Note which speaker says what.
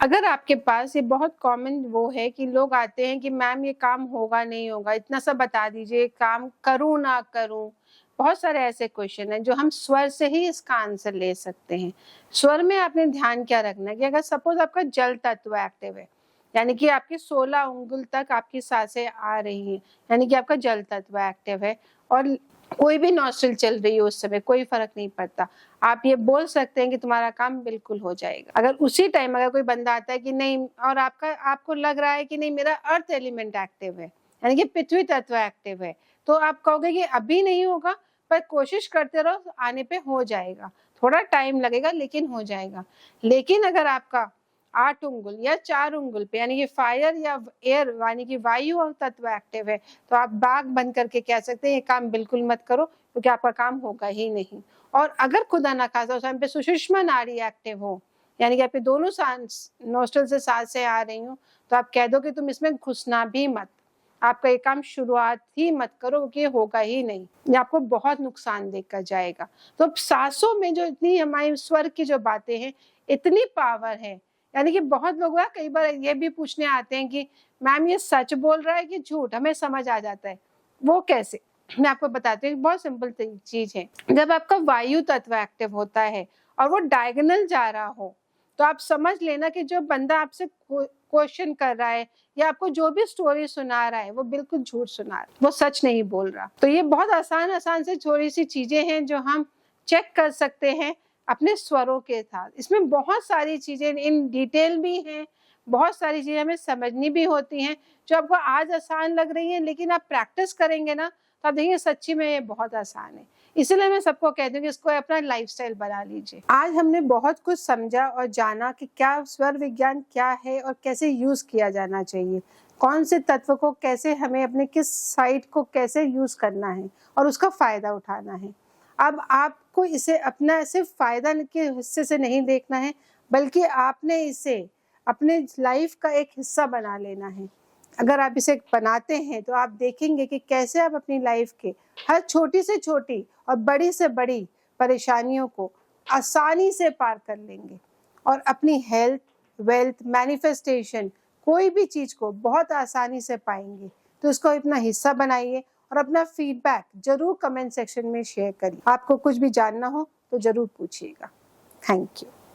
Speaker 1: अगर आपके पास ये बहुत कॉमन वो है कि लोग आते हैं कि मैम ये काम होगा नहीं होगा, इतना सा बता दीजिए, काम करूँ ना करूँ। बहुत सारे ऐसे क्वेश्चन हैं जो हम स्वर से ही इसका आंसर ले सकते हैं। स्वर में आपने ध्यान क्या रखना है कि अगर सपोज आपका जल तत्व एक्टिव है, यानी कि आपकी 16 उंगल तक आपकी सांसें आ रही हैं, यानी कि आपका जल तत्व एक्टिव है और कोई भी नॉस्ट्रिल चल रही है उस समय, कोई फर्क नहीं पड़ता। आप ये बोल सकते हैं कि तुम्हारा काम बिल्कुल हो जाएगा। अगर उसी टाइम अगर कोई बंदा आता है कि नहीं, और आपको लग रहा है कि नहीं मेरा अर्थ एलिमेंट एक्टिव है, यानी कि पृथ्वी तत्व एक्टिव है, तो आप कहोगे कि अभी नहीं होगा, पर कोशिश करते रहो, आने पे हो जाएगा। थोड़ा टाइम लगेगा लेकिन हो जाएगा। लेकिन अगर आपका 8 उंगल या 4 उंगल पे यानी कि फायर या एयर यानी कि वायु तत्व एक्टिव है, तो आप बाग बंद करके कह सकते हैं ये काम बिल्कुल मत करो, क्योंकि आपका काम होगा ही नहीं। और अगर खुदा ना खासा उस टाइम पे सुषुम्ना नाड़ी एक्टिव हो, यानी कि आपके दोनों नोस्ट्रल से सांसें आ रही हो, तो आप कह दो कि तुम इसमें घुसना भी मत, आपका ये काम शुरुआत ही मत करो, क्योंकि होगा ही नहीं, ये आपको बहुत नुकसान देकर जाएगा। तो सांसों में जो इतनी हमारी स्वर की जो बातें हैं, इतनी पावर है। यानी कि बहुत लोग कई बार ये भी पूछने आते हैं कि मैम ये सच बोल रहा है कि झूठ, हमें समझ आ जाता है। वो कैसे, मैं आपको बताती हूँ। बहुत सिंपल चीज है। जब आपका वायु तत्व एक्टिव होता है और वो डायगोनल जा रहा हो, तो आप समझ लेना कि जो बंदा आपसे क्वेश्चन कर रहा है या आपको जो भी स्टोरी सुना रहा है, वो बिल्कुल झूठ सुना रहा है, वो सच नहीं बोल रहा। तो ये बहुत आसान से थोड़ी सी चीजें हैं जो हम चेक कर सकते हैं अपने स्वरों के साथ। इसमें बहुत सारी चीजें इन डिटेल भी हैं, बहुत सारी चीजें हमें समझनी भी होती हैं, जो आपको आज आसान लग रही है, लेकिन आप प्रैक्टिस करेंगे ना तो आप देखेंगे सच्ची में ये बहुत आसान है। इसलिए मैं सबको कहती हूँ कि इसको अपना लाइफस्टाइल बना लीजिए। आज हमने बहुत कुछ समझा और जाना कि क्या स्वर विज्ञान क्या है और कैसे यूज किया जाना चाहिए, कौन से तत्व को कैसे हमें अपने किस साइड को कैसे यूज करना है और उसका फायदा उठाना है। अब आपको इसे अपना सिर्फ फायदा के हिस्से से नहीं देखना है, बल्कि आपने इसे अपने लाइफ का एक हिस्सा बना लेना है। अगर आप इसे बनाते हैं तो आप देखेंगे कि कैसे आप अपनी लाइफ के हर छोटी से छोटी और बड़ी से बड़ी परेशानियों को आसानी से पार कर लेंगे और अपनी हेल्थ, वेल्थ, मैनिफेस्टेशन, कोई भी चीज को बहुत आसानी से पाएंगे। तो इसको अपना हिस्सा बनाइए और अपना फीडबैक जरूर कमेंट सेक्शन में शेयर करिए। आपको कुछ भी जानना हो तो जरूर पूछिएगा। Thank you.